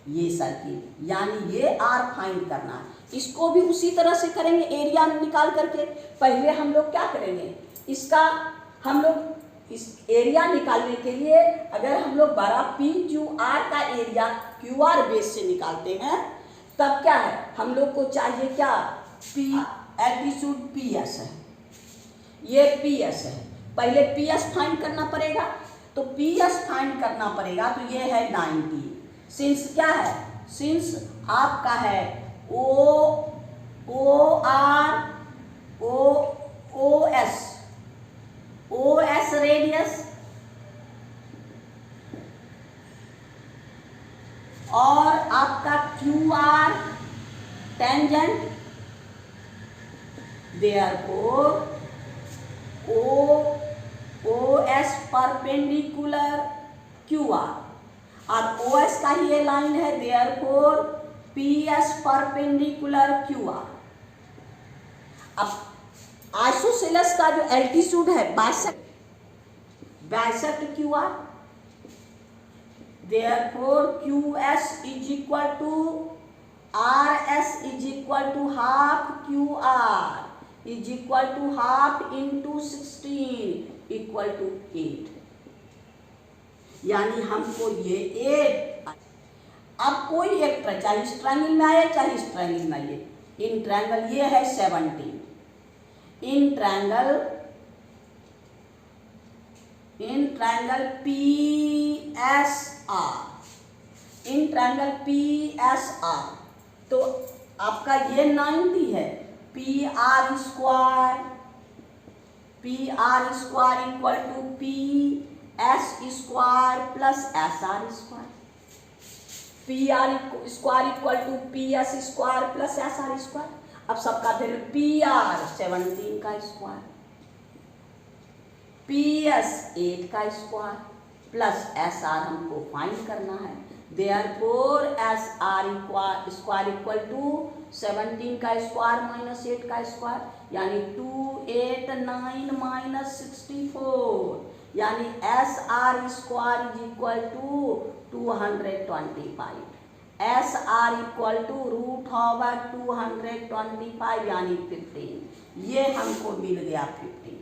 S1: ये सर्किल यानी ये R फाइंड करना है। इसको भी उसी तरह से करेंगे, एरिया निकाल करके। पहले हम लोग क्या करेंगे, इसका हम लोग इस एरिया निकालने के लिए अगर हम लोग बड़ा PQR का एरिया QR बेस से निकालते हैं, तब क्या है, हम लोग को चाहिए क्या, P एल्टीट्यूड PS है, ये PS है। पहले PS फाइंड करना पड़ेगा, तो PS फाइंड करना पड़ेगा, तो ये है 90। सिंस क्या है, सिंस आपका है OS रेडियस और आपका QR tangent, therefore OS perpendicular QR और OS का ये लाइन है, देयरफॉर PS परपेंडिकुलर QR। अब आइसोसेलेस का जो एल्टीट्यूड है 62 QR, therefore QS is equal to RS is equal to half QR is equal to half into 16 equal to 8। यानी हमको ये 8, अब कोई एक चाहे इस ट्रायंगल में आए चाहे इस ट्रायंगल में आए, इन ट्रायंगल ये है 17, इन ट्रायंगल PSR, तो आपका ये 90 है, PR square equal to PS square plus SR square, PR square equal to PS square plus SR square. अब सबका फिर PR 17 का स्क्वायर, PS 8 का स्क्वायर प्लस SR हमको फाइंड करना है, therefore SR square equal to 17 का स्क्वायर माइनस 8 का स्क्वायर यानी 289 माइनस 64, यानी SR square is equal to 225, SR equal to √225 यानी 15। ये हमको मिल गया 15।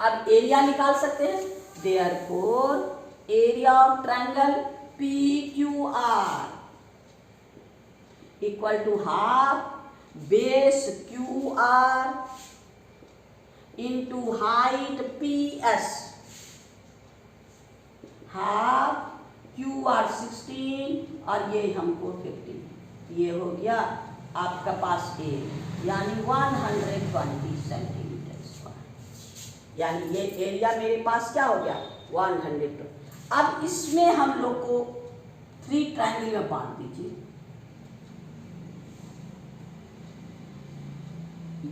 S1: अब एरिया निकाल सकते हैं, therefore area of triangle PQR equal to half base QR into height PS, half QR 16 और ये हमको 15। ये हो गया आपका पास एरिया, यानी 120 सेंटीमीटर स्क्वायर, यानी ये एरिया मेरे पास क्या हो गया 100। अब इसमें हम लोग को 3 ट्रायंगल में बांट दीजिए,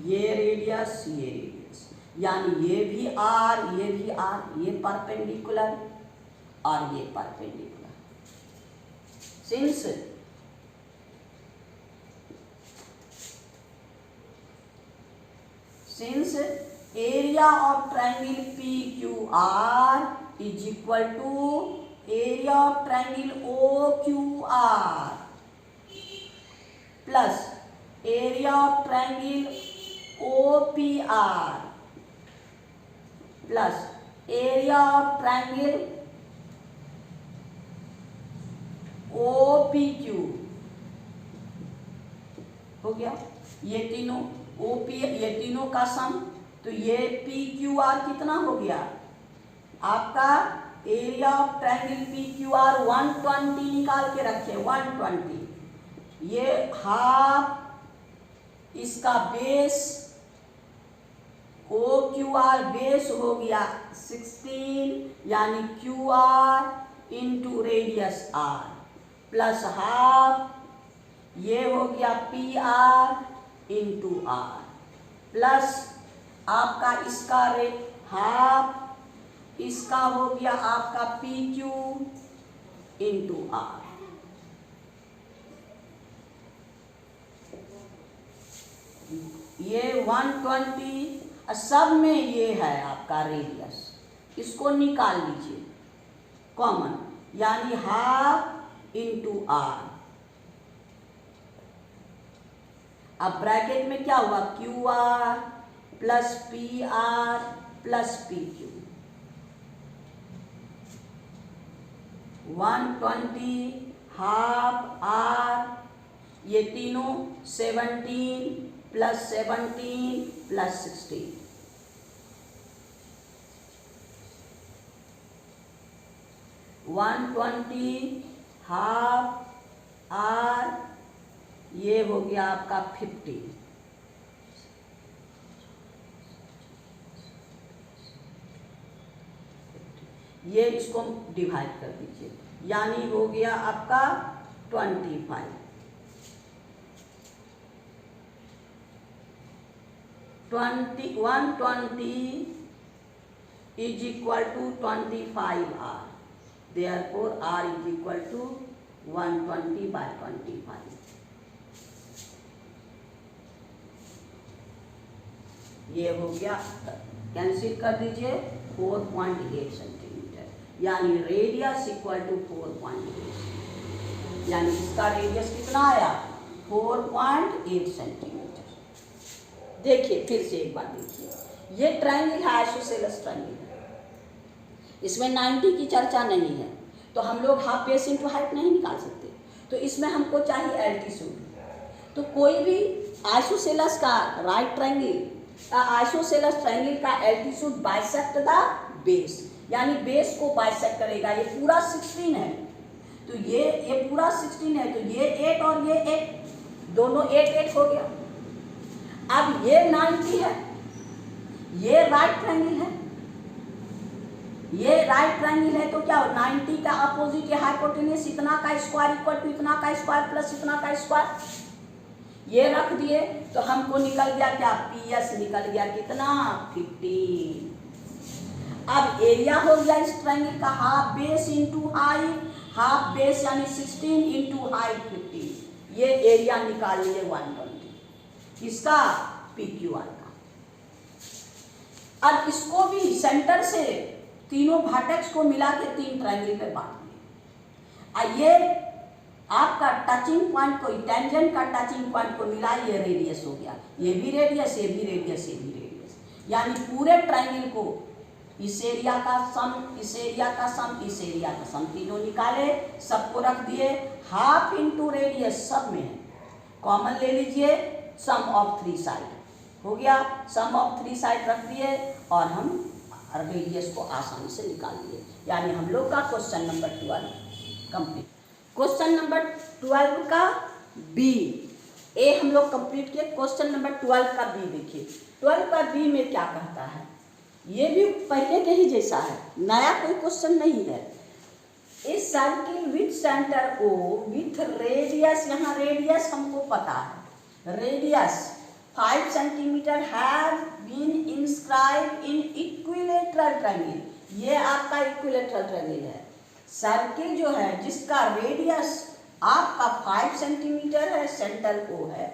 S1: ये रेडियस यानी ये भी R, ये परपेंडिकुलर और ये perpendicular. Since area of triangle PQR is equal to area of triangle OQR plus area of triangle OPR plus area of triangle OPQ हो गया। ये तीनों OP, ये तीनों का सम, तो ये PQR कितना हो गया आपका एरिया ऑफ ट्रायंगल PQR 120 निकाल के रखे 120। ये हाफ इसका बेस OQR बेस हो गया 16 यानी QR into radius R plus half ये हो गया PR इंटू R प्लस आपका इसका हाफ इसका हो गया आपका PQ इंटू R। ये 120 सब में ये है आपका रेडियस, इसको निकाल लीजिए कॉमन, यानी हाफ इंटू R। अब ब्रैकेट में क्या हुआ QR plus PR plus PQ 120 half R, ये तीनों 17 प्लस 17 प्लस 16 120 हाफ R, ये हो गया आपका 50। ये इसको डिवाइड कर दीजिए, यानी हो गया आपका 25। 120 is equal to 25R, therefore R is equal to 120 by 25। ये हो गया, कैंसिल कर दीजिए 4.8 सेंटीमीटर, यानी रेडियस इक्वल टू 4.8, यानी इसका रेडियस कितना आया 4.8 सेंटीमीटर। देखिए फिर से एक बार देखिए, ये ट्रायंगल है आइसोसेलेस ट्रायंगल है, इसमें 90 की चर्चा नहीं है, तो हम लोग हाफ बेस इंटू हाइट नहीं निकाल सकते, तो इसमें हमको चाहिए एल्टीट्यूड। तो कोई भी आइसोसेलेस का राइट ट्रायंगल, आइसोसेलेस ट्रायंगल का एल्टीट्यूड बाइसेक्ट द बेस, यानी बेस को बाइसेक्ट करेगा। ये पूरा 16 है, तो ये पूरा 16 है, तो ये 8 और ये 8 दोनों 8 हो गया। अब ये 90 है, ये राइट ट्रायंगल है, ये राइट ट्रायंगल है, तो क्या 90 का अपोजिट है हाइपोटेन्यूस, इतना का स्क्वायर इक्वल टू इतना का स्क्वायर प्लस इतना का स्क्वायर, ये रख दिए तो हमको निकल गया क्या PS निकल गया कितना 15। अब एरिया हो गया इस ट्रायंगल का half base into height, half base यानी 16 इंटू हाइट 15, ये एरिया निकाल लिए 120 इसका PQR का। अब इसको भी सेंटर से तीनों वर्टेक्स को मिला के 3 ट्रायंगल में बांट दिए। ये आपका टचिंग पॉइंट को, टेंजेंट का टचिंग पॉइंट को मिला, ये रेडियस हो गया, ये भी रेडियस, ये भी रेडियस, ये भी रेडियस, यानी पूरे ट्रायंगल को इस एरिया का सम, इस एरिया का सम, इस एरिया का सम, तीनों निकाले, सबको रख दिए, हाफ इंटू रेडियस सब में है, कॉमन ले लीजिए, सम ऑफ 3 साइड हो गया, सम ऑफ 3 साइड रख दिए और हम रेडियस को आसानी से निकाल दिए, यानी हम लोग का question number 12 complete. Question number 12 का बी, ए हम लोग कंप्लीट किए, क्वेश्चन नंबर 12 का बी देखिए। 12 का बी में क्या कहता है, ये भी पहले के ही जैसा है, नया कोई क्वेश्चन नहीं है। इस circle with centre O with radius, यहाँ रेडियस हमको पता है, radius 5 centimetre have been inscribe in equilateral triangle, ये आपका इक्विलेटरल ट्रायंगल है। सर्किल जो है जिसका रेडियस आपका 5 सेंटीमीटर है, सेंटर O है,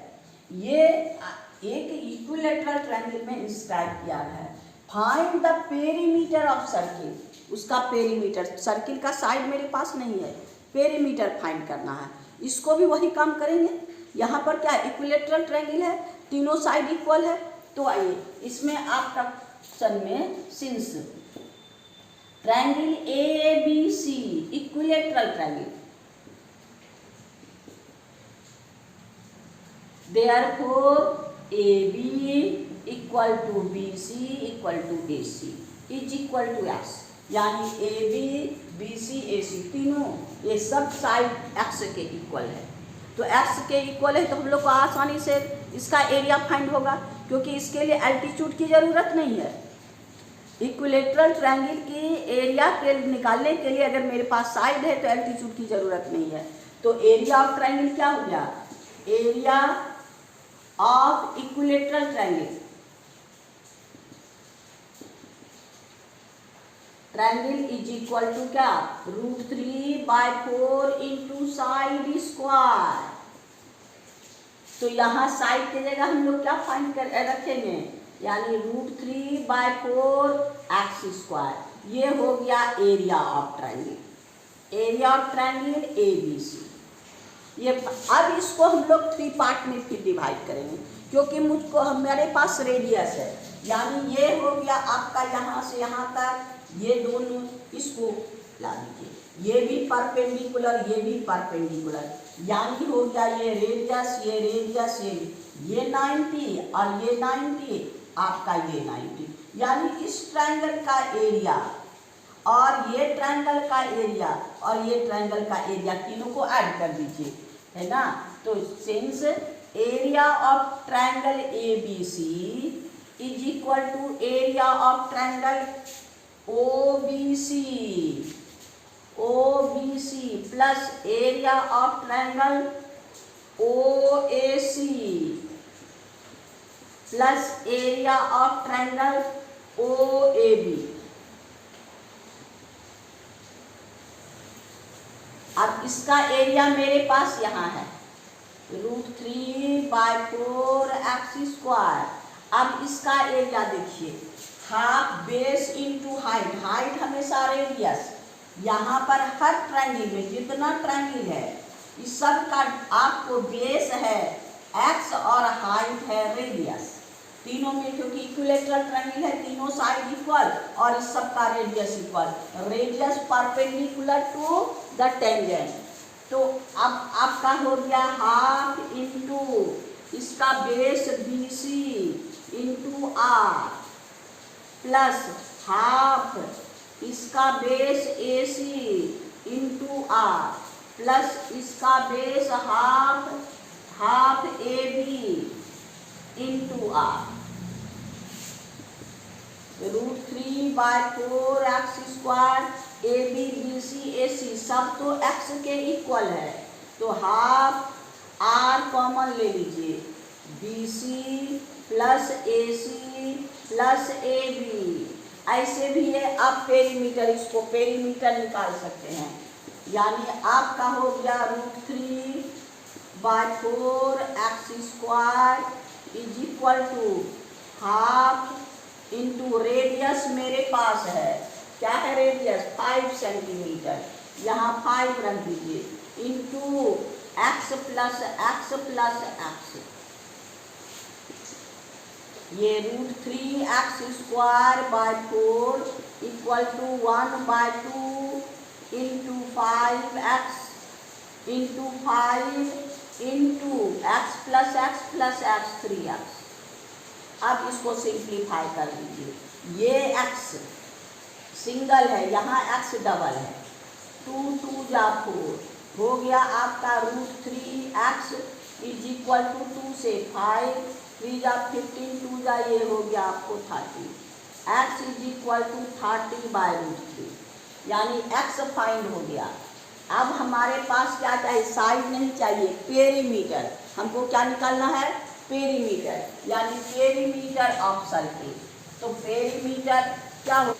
S1: ये एक इक्विलेटरल ट्रायंगल में इंस्क्राइब किया है। Find the perimeter of circle, उसका पेरीमीटर, सर्किल का साइड मेरे पास नहीं है, पेरीमीटर फाइंड करना है, इसको भी वही काम करेंगे। यहाँ पर क्या इक्विलेटरल ट्रायंगल है, तीनों साइड इक्वल है, तो आइए इसमें आपका क्वेश्चन में since triangle ABC equilateral triangle, therefore AB equal to BC equal to AC is equal to X, यानी AB BC AC तीनों ये सब साइड X के इक्वल है। तो X के इक्वल है तो हम लोग को आसानी से इसका एरिया फाइंड होगा, क्योंकि इसके लिए एल्टीट्यूड की ज़रूरत नहीं है। इक्विलेटरल ट्रायंगल की एरिया के निकालने के लिए अगर मेरे पास साइड है तो एल्टीट्यूड की ज़रूरत नहीं है। तो एरिया ऑफ ट्रायंगल क्या हो गया? Area of equilateral triangle, triangle is equal to क्या? √3/4 इंटू साइड स्क्वायर। तो यहाँ साइड की जगह हम लोग क्या फाइंड कर रखेंगे, यानी √3/4 एक्स स्क्वायर। ये हो गया area of triangle, area of triangle ABC। ये अब इसको हम लोग 3 पार्ट में फिर डिवाइड करेंगे, क्योंकि मुझको हमारे पास रेडियस है, यानी ये हो गया आपका यहाँ से यहाँ तक, ये दोनों इसको ला दीजिए, ये भी परपेंडिकुलर ये भी परपेंडिकुलर, यानी हो गया ये रेडियस ये 90 और ये 90 आपका ये 90, यानी इस ट्रायंगल का एरिया और ये ट्रायंगल का एरिया और ये ट्रायंगल का एरिया तीनों को ऐड कर दीजिए, है ना। तो since area of triangle ABC is equal to area of triangle OBC plus area of triangle OAC plus area of triangle OAB। अब इसका एरिया मेरे पास यहाँ है √3/4 एक्स स्क्वायर। अब इसका एरिया देखिए, half base into height, height हमेशा radius, यहाँ पर हर ट्रायंगल में जितना ट्रायंगल है इस सब का आपको बेस है एक्स और हाइट है रेडियस, तीनों में, क्योंकि इक्विलेटरल ट्रायंगल है, तीनों साइड इक्वल और इस सब का radius equal, radius perpendicular to the tangent. तो अब आपका हो गया हाफ इंटू इसका base BC into R plus half इसका base AC into R plus इसका base half AB into R। √3/4 x square AB BC AC सब तो x के इक्वल है, तो हाफ R कॉमन ले लीजिए, BC plus AC plus AB। ऐसे भी है, आप पेरीमीटर, इसको पेरीमीटर निकाल सकते हैं, यानी आपका हो गया √3/4 x square is equal to half into radius मेरे पास है, क्या है रेडियस 5 सेंटीमीटर, यहाँ 5 रख दीजिए, into x plus x plus x, ये √3x² equal to 1/2 into 5x into 5 into x plus x 3x। अब इसको सिंप्लीफाई कर दीजिए, ये x सिंगल है, यहाँ x डबल है, 2 2 जा 4 हो गया आपका √3x इज इक्वल टू 2 से 5 3 जा 15 2 जा ये हो गया आपको 30, x इज इक्वल टू 30/√3, यानी x फाइंड हो गया। अब हमारे पास क्या चाहिए, साइड नहीं चाहिए, पेरीमीटर, हमको क्या निकालना है, पेरीमीटर, यानी पेरीमीटर ऑफ सर्किल। तो पेरीमीटर क्या हो,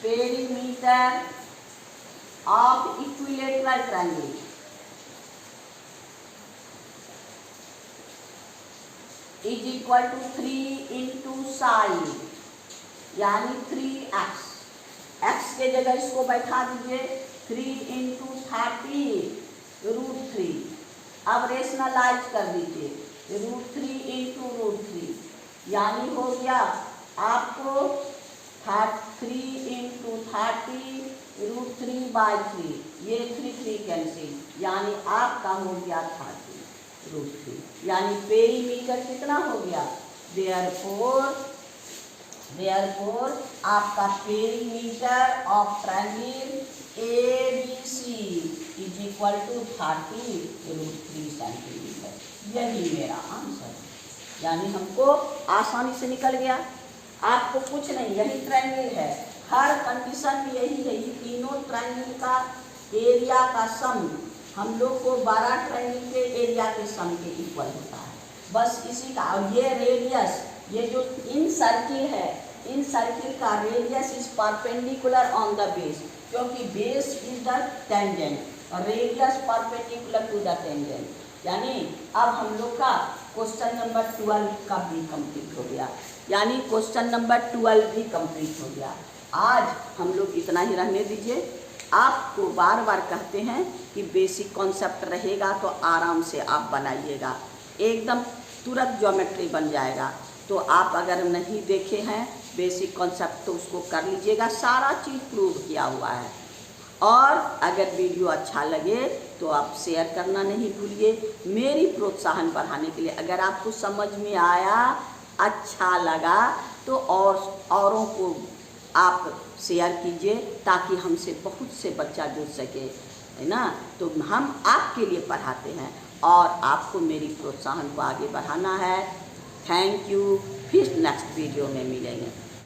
S1: perimeter of equilateral triangle is equal to 3 into side, यानी 3x, x के जगह इसको बैठा दीजिए, 3 इंटू 30√3। अब रेशनलाइज कर दीजिए, √3 इंटू √3, यानी हो गया आपको 3 इंटू 30 √3/3, ये 3 3 कैंसिल, यानी आपका हो गया 30। √3, यानी पेरीमीटर कितना हो गया, देयरफॉर आपका perimeter of triangle ABC is equal to 30√3 centimetre. यही मेरा आंसर है, यानी हमको आसानी से निकल गया। आपको कुछ नहीं, यही ट्रायंगल है, हर कंडीशन में यही है। ये तीनों ट्रायंगल का एरिया का सम हम लोग को 12 ट्रायंगल के एरिया के सम के इक्वल होता है, बस इसी का। और ये रेडियस, ये जो इन सर्किल है, इन सर्किल का radius is perpendicular on the base, क्योंकि बेस इज द टेंजेंट और radius perpendicular to the tangent. यानी अब हम लोग का क्वेश्चन नंबर 12 का भी कंप्लीट हो गया, यानी क्वेश्चन नंबर 12 भी कंप्लीट हो गया। आज हम लोग इतना ही रहने दीजिए। आपको बार बार कहते हैं कि बेसिक कॉन्सेप्ट रहेगा तो आराम से आप बनाइएगा, एकदम तुरंत ज्योमेट्री बन जाएगा। तो आप अगर नहीं देखे हैं बेसिक कॉन्सेप्ट तो उसको कर लीजिएगा, सारा चीज़ प्रूव किया हुआ है। और अगर वीडियो अच्छा लगे तो आप शेयर करना नहीं भूलिए, मेरी प्रोत्साहन बढ़ाने के लिए। अगर आपको समझ में आया, अच्छा लगा तो औरों को आप शेयर कीजिए, ताकि हमसे बहुत से बच्चा जुड़ सके, है ना। तो हम आपके लिए पढ़ाते हैं और आपको मेरी प्रोत्साहन को आगे बढ़ाना है। थैंक यू, फिर नेक्स्ट वीडियो में मिलेंगे।